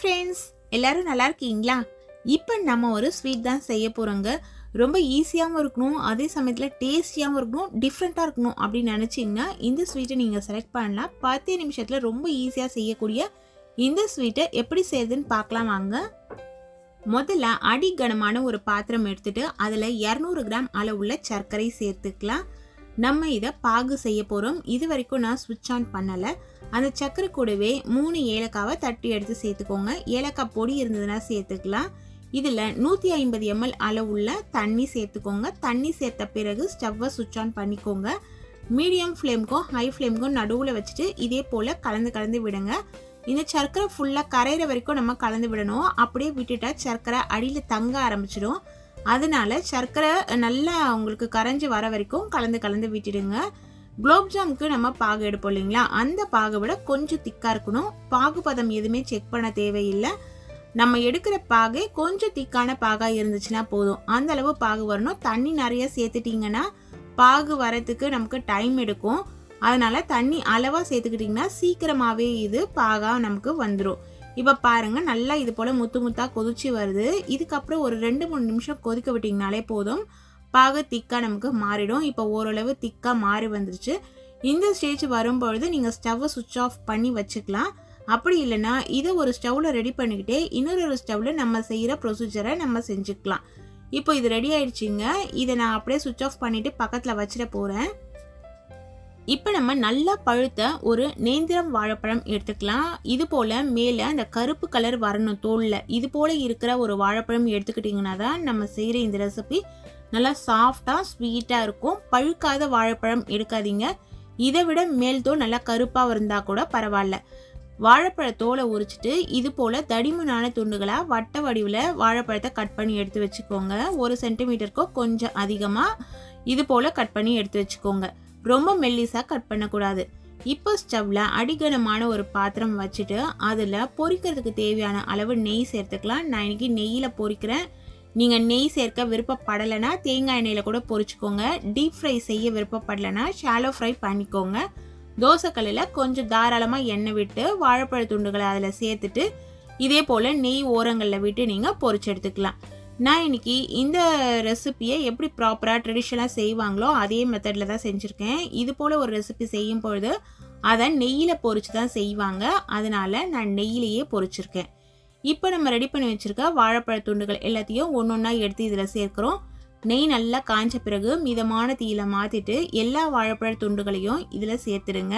Friends, எல்லாரும் நல்லா இருக்கீங்களா? இப்போ நம்ம ஒரு ஸ்வீட் தான் செய்ய போகிறோங்க. ரொம்ப ஈஸியாகவும் இருக்கணும், அதே சமயத்தில் டேஸ்டியாகவும் இருக்கணும், டிஃப்ரெண்ட்டாக இருக்கணும் அப்படின்னு நினச்சிங்கன்னா இந்த ஸ்வீட்டை நீங்கள் செலக்ட் பண்ணலாம். 10 நிமிஷத்தில் ரொம்ப ஈஸியாக செய்யக்கூடிய இந்த ஸ்வீட்டை எப்படி செய்யுதுன்னு பார்க்கலாம் வாங்க. முதல்ல அடிகனமான ஒரு பாத்திரம் எடுத்துட்டு அதில் 200 கிராம் அளவுள்ள சர்க்கரை சேர்த்துக்கலாம். நம்ம இதை பாகு செய்ய போகிறோம். இது வரைக்கும் நான் ஸ்விட்ச் ஆன் பண்ணலை. அந்த சர்க்கரை கூடவே 3 ஏலக்காவை தட்டி எடுத்து சேர்த்துக்கோங்க. ஏலக்காய் பொடி இருந்ததுன்னா சேர்த்துக்கலாம். இதில் 150 ml அளவுள்ள தண்ணி சேர்த்துக்கோங்க. தண்ணி சேர்த்த பிறகு ஸ்டவ்வை சுவிட்ச் ஆன் பண்ணிக்கோங்க. மீடியம் ஃப்ளேமுக்கும் ஹை ஃப்ளேமுக்கும் நடுவில் வச்சுட்டு இதே போல் கலந்து விடுங்க. இந்த சர்க்கரை ஃபுல்லாக கரையிற வரைக்கும் நம்ம கலந்து விடணும். அப்படியே விட்டுட்டா சர்க்கரை அடியில் தங்க ஆரம்பிச்சிடும். அதனால சர்க்கரை நல்லா உங்களுக்கு கரைஞ்சி வர வரைக்கும் கலந்து விட்டுடுங்க. குலோப்ஜாமுக்கு நம்ம பாகு எடுப்போம் இல்லைங்களா, அந்த பாகை விட கொஞ்சம் திக்காக இருக்கணும். பாகு பதம் எதுவுமே செக் பண்ண தேவையில்லை. நம்ம எடுக்கிற பாகை கொஞ்சம் திக்கான பாகாக இருந்துச்சுன்னா போதும். அந்த அளவு பாகு வரணும். தண்ணி நிறைய சேர்த்துட்டிங்கன்னா பாகு வரத்துக்கு நமக்கு டைம் எடுக்கும். அதனால தண்ணி அளவாக சேர்த்துக்கிட்டிங்கன்னா சீக்கிரமாகவே இது பாகாக நமக்கு வந்துடும். இப்போ பாருங்கள், நல்லா இது போல் முத்தாக கொதிச்சு வருது. இதுக்கப்புறம் ஒரு 2-3 நிமிஷம் கொதிக்க விட்டிங்கனாலே போதும். பாகு திக்காக நமக்கு மாறிடும். இப்போ ஓரளவு திக்காக மாறி வந்துருச்சு. இந்த ஸ்டேஜ் வரும்பொழுது நீங்கள் ஸ்டவ்வை சுவிட்ச் ஆஃப் பண்ணி வச்சுக்கலாம். அப்படி இல்லைன்னா இதை ஒரு ஸ்டவ்வில் ரெடி பண்ணிக்கிட்டே இன்னொரு ஸ்டவ்வில் நம்ம செய்கிற ப்ரொசீஜரை நம்ம செஞ்சுக்கலாம். இப்போ இது ரெடி ஆயிடுச்சுங்க. இதை நான் அப்படியே சுவிட்ச் ஆஃப் பண்ணிவிட்டு பக்கத்தில் வச்சிட போகிறேன். இப்போ நம்ம நல்லா பழுத்த ஒரு நேந்திரம் வாழைப்பழம் எடுத்துக்கலாம். இது போல் மேலே அந்த கருப்பு கலர் வரணும் தோலில். இது போல் இருக்கிற ஒரு வாழைப்பழம் எடுத்துக்கிட்டிங்கன்னா தான் நம்ம செய்கிற இந்த ரெசிபி நல்லா சாஃப்டாக ஸ்வீட்டாக இருக்கும். பழுக்காத வாழைப்பழம் எடுக்காதீங்க. இதை விட மேல் தோல் நல்லா கருப்பாக இருந்தால் கூட பரவாயில்ல. வாழைப்பழத்தோலை உரிச்சிட்டு இது போல் தடிமனான துண்டுகளாக வட்ட வடிவில் வாழைப்பழத்தை கட் பண்ணி எடுத்து வச்சுக்கோங்க. 1 சென்டிமீட்டருக்கோ கொஞ்சம் அதிகமாக இது போல் கட் பண்ணி எடுத்து வச்சுக்கோங்க. ரொம்ப மெல்லிஸாக கட் பண்ணக்கூடாது. இப்போ ஸ்டவ்வில் அடிகனமான ஒரு பாத்திரம் வச்சுட்டு அதில் பொரிக்கிறதுக்கு தேவையான அளவு நெய் சேர்த்துக்கலாம். நான் இன்றைக்கி நெய்யில் பொரிக்கிறேன். நீங்கள் நெய் சேர்க்க விருப்பப்படலைன்னா தேங்காய் எண்ணெயில் கூட பொரிச்சுக்கோங்க. டீப் ஃப்ரை செய்ய விருப்பப்படலைன்னா ஷாலோ ஃப்ரை பண்ணிக்கோங்க. தோசைக்கல்லில் கொஞ்சம் தாராளமாக எண்ணெய் விட்டு வாழைப்பழ துண்டுகளை அதில் சேர்த்துட்டு இதே போல் நெய் ஓரங்களில் விட்டு நீங்கள் பொரிச்சு எடுத்துக்கலாம். நான் இன்றைக்கி இந்த ரெசிப்பியை எப்படி ப்ராப்பராக ட்ரெடிஷ்னலாக செய்வாங்களோ அதே மெத்தடில் தான் செஞ்சுருக்கேன். இது போல் ஒரு ரெசிபி செய்யும் பொழுது அதை நெய்யில் பொரிச்சு தான் செய்வாங்க. அதனால் நான் நெய்யிலேயே பொரிச்சிருக்கேன். இப்போ நம்ம ரெடி பண்ணி வச்சுருக்க வாழைப்பழ துண்டுகள் எல்லாத்தையும் ஒன்றா எடுத்து இதில் சேர்க்குறோம். நெய் நல்லா காய்ஞ்ச பிறகு மிதமான தீயில மாற்றிட்டு எல்லா வாழைப்பழ துண்டுகளையும் இதில் சேர்த்துடுங்க.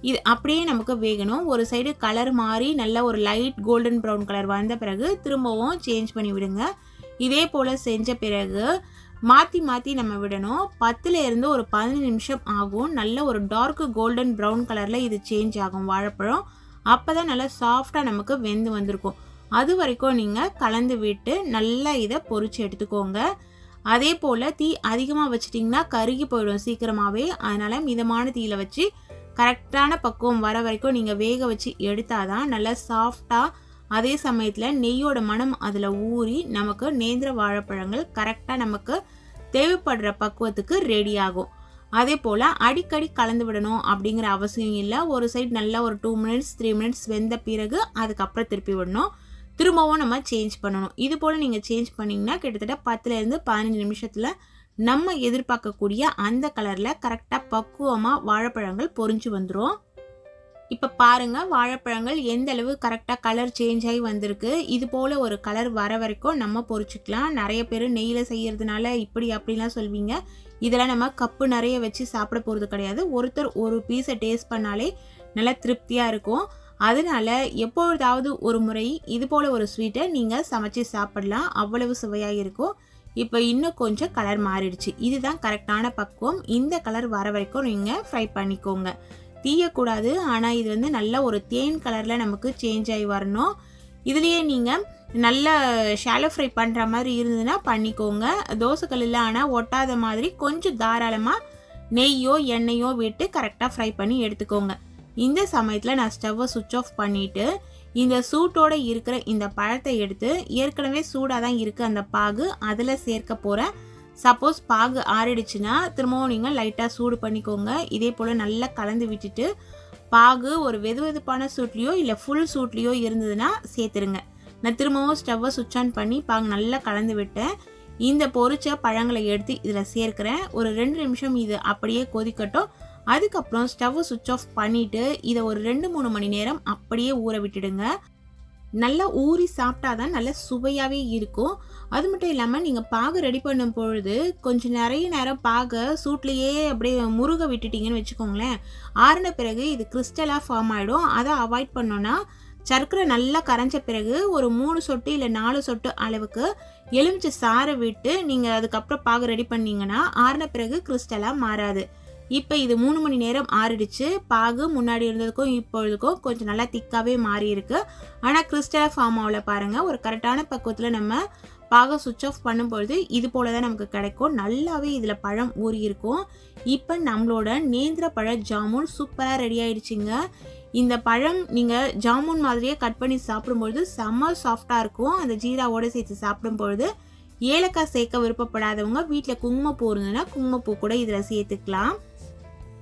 இது அப்படியே நமக்கு வேகணும். ஒரு சைடு கலர் மாறி நல்ல ஒரு லைட் கோல்டன் ப்ரௌன் கலர் வந்த பிறகு திரும்பவும் சேஞ்ச் பண்ணி விடுங்க. இதே போல் செஞ்ச பிறகு மாற்றி நம்ம விடணும். 10லேருந்து ஒரு 15 நிமிஷம் ஆகும். நல்ல ஒரு டார்க் கோல்டன் ப்ரௌன் கலரில் இது சேஞ்ச் ஆகும் வாழைப்பழம். அப்போ தான் நல்லா சாஃப்டாக நமக்கு வெந்து வந்திருக்கும். அது வரைக்கும் நீங்கள் கலந்து விட்டு நல்லா இதை பொரிச்சு எடுத்துக்கோங்க. அதே போல் தீ அதிகமாக வச்சிட்டிங்கன்னா கருகி போயிடும் சீக்கிரமாகவே. அதனால் மிதமான தீயில் வச்சு கரெக்டான பக்குவம் வர வரைக்கும் நீங்கள் வேக வச்சு எடுத்தால் தான் நல்லா சாஃப்டாக, அதே சமயத்தில் நெய்யோட மனம் அதில் ஊறி நமக்கு நேந்திர வாழைப்பழங்கள் கரெக்டாக நமக்கு தேவைப்படுற பக்குவத்துக்கு ரெடி ஆகும். அதே போல் அடிக்கடி கலந்து விடணும் அப்படிங்கிற அவசியம் இல்லை. ஒரு சைடு நல்லா ஒரு 2 மினிட்ஸ் 3 மினிட்ஸ் வெந்த பிறகு அதுக்கப்புறம் திருப்பி விடணும். திரும்பவும் நம்ம சேஞ்ச் பண்ணணும். இது போல் நீங்கள் சேஞ்ச் பண்ணிங்கன்னா கிட்டத்தட்ட 10லேருந்து 15 நிமிஷத்தில் நம்ம எதிர்பார்க்கக்கூடிய அந்த கலரில் கரெக்டாக பக்குவமாக வாழைப்பழங்கள் பொரிஞ்சு வந்துடும். இப்போ பாருங்கள், வாழைப்பழங்கள் எந்த அளவு கரெக்டாக கலர் சேஞ்ச் ஆகி வந்திருக்கு. இது போல் ஒரு கலர் வர வரைக்கும் நம்ம பொரிச்சிக்கலாம். நிறைய பேர் நெய்யில் செய்கிறதுனால இப்படி அப்படிலாம் சொல்வீங்க. இதெல்லாம் நம்ம கப்பு நிறைய வச்சு சாப்பிட போகிறது கிடையாது. ஒருத்தர் ஒரு பீஸை டேஸ்ட் பண்ணாலே நல்லா திருப்தியாக இருக்கும். அதனால எப்பொழுதாவது ஒரு முறை இது போல் ஒரு ஸ்வீட்டை நீங்கள் சமைச்சு சாப்பிடலாம். அவ்வளவு சுவையாக இருக்கும். இப்போ இன்னும் கொஞ்சம் கலர் மாறிடுச்சு. இதுதான் கரெக்டான பக்குவம். இந்த கலர் வர வரைக்கும் நீங்கள் ஃப்ரை பண்ணிக்கோங்க. தீயக்கூடாது. ஆனால் இது நல்ல ஒரு தேன் கலரில் நமக்கு சேஞ்ச் ஆகி வரணும். இதுலேயே நீங்கள் நல்லா ஷாலோ ஃப்ரை பண்ணுற மாதிரி இருந்ததுன்னா பண்ணிக்கோங்க. தோசைக்கல்லில் ஆனால் ஒட்டாத மாதிரி கொஞ்சம் தாராளமாக நெய்யோ எண்ணெயோ விட்டு கரெக்டாக ஃப்ரை பண்ணி எடுத்துக்கோங்க. இந்த சமயத்தில் நான் ஸ்டவ்வை சுவிட்ச் ஆஃப் பண்ணிவிட்டு இந்த சூட்டோடு இருக்கிற இந்த பழத்தை எடுத்து, ஏற்கனவே சூடாக தான் இருக்குது அந்த பாகு, அதில் சேர்க்க போகிறேன். சப்போஸ் பாகு ஆறிடுச்சுன்னா திரும்பவும் நீங்கள் லைட்டாக சூடு பண்ணிக்கோங்க. இதே போல் நல்லா கலந்து விட்டுட்டு பாகு ஒரு வெதுவெதுப்பான சூட்லேயோ இல்லை ஃபுல் சூட்லேயோ இருந்ததுன்னா சேர்த்துருங்க. நான் திரும்பவும் ஸ்டவ்வை சுவிட்ச் ஆன் பண்ணி பாகு நல்லா கலந்து விட்டேன். இந்த பொரிச்ச பழங்களை எடுத்து இதில் சேர்க்குறேன். ஒரு 2 நிமிஷம் இது அப்படியே கொதிக்கட்டும். அதுக்கப்புறம் ஸ்டவ்வை சுவிட்ச் ஆஃப் பண்ணிவிட்டு இதை ஒரு 2-3 மணி நேரம் அப்படியே ஊற விட்டுடுங்க. நல்லா ஊறி சாப்பிட்டா தான் நல்லா சுவையாகவே இருக்கும். அது மட்டும் இல்லாமல் நீங்கள் பாகு ரெடி பண்ணும் பொழுது கொஞ்சம் நிறைய நேரம் பாகை சூட்லேயே அப்படியே முருக விட்டுட்டிங்கன்னு வச்சுக்கோங்களேன், ஆறின பிறகு இது கிறிஸ்டலாக ஃபார்ம் ஆகிடும். அதை அவாய்ட் பண்ணோன்னா சர்க்கரை நல்லா கரைஞ்ச பிறகு ஒரு 3 சொட்டு இல்லை 4 சொட்டு அளவுக்கு எலுமிச்சை சாறை விட்டு நீங்கள் அதுக்கப்புறம் பாகு ரெடி பண்ணிங்கன்னா ஆறின பிறகு கிறிஸ்டலாக மாறாது. இப்போ இது 3 மணி நேரம் ஆறிடுச்சு. பாகு முன்னாடி இருந்ததுக்கும் இப்பொழுதுக்கும் கொஞ்சம் நல்லா திக்காகவே மாறி இருக்கு. ஆனால் கிறிஸ்டலாக ஃபார்ம் ஆகல பாருங்கள். ஒரு கரெக்டான பக்குவத்தில் நம்ம பாகை சுவிட்ச் ஆஃப் பண்ணும்பொழுது இது போல தான் நமக்கு கிடைக்கும். நல்லாவே இதில் பழம் ஊறி இருக்கும். இப்போ நம்மளோட நேந்திர பழ ஜாமுன் சூப்பராக ரெடி ஆயிடுச்சுங்க. இந்த பழம் நீங்கள் ஜாமுன் மாதிரியே கட் பண்ணி சாப்பிடும்பொழுது செம்ம சாஃப்டாக இருக்கும். அந்த ஜீராவோடு சேர்த்து சாப்பிடும்பொழுது ஏலக்காய் சேர்க்க விருப்பப்படாதவங்க வீட்டில் குங்குமப்பூ இருந்ததுன்னா குங்குமப்பூ கூட இதில் சேர்த்துக்கலாம்.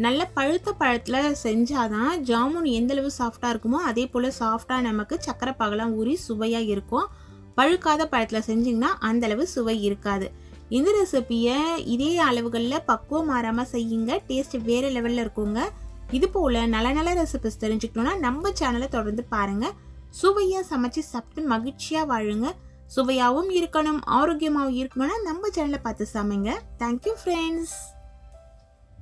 நல்ல பழுத்த பழத்தில் செஞ்சாதான் ஜாமுன் எந்தளவு சாஃப்டாக இருக்குமோ அதே போல் சாஃப்டாக நமக்கு சக்கரை பாகெல்லாம் ஊறி சுவையாக இருக்கும். பழுக்காத பழத்தில் செஞ்சிங்கன்னா அந்தளவு சுவை இருக்காது. இந்த ரெசிப்பியை இதே அளவுகளில் பக்குவம் மாறாமல் செய்யுங்க. டேஸ்ட் வேறு லெவலில் இருக்குங்க. இது போல் நல்ல நல்ல ரெசிபிஸ் தெரிஞ்சுக்கணுன்னா நம்ம சேனலை தொடர்ந்து பாருங்கள். சுவையாக சமைச்சு சாப்பிட்டு மகிழ்ச்சியாக வாழுங்க. சுவையாகவும் இருக்கணும், ஆரோக்கியமாகவும் இருக்கணும்னா நம்ம சேனலை பார்த்து சமைங்க. Thank you friends.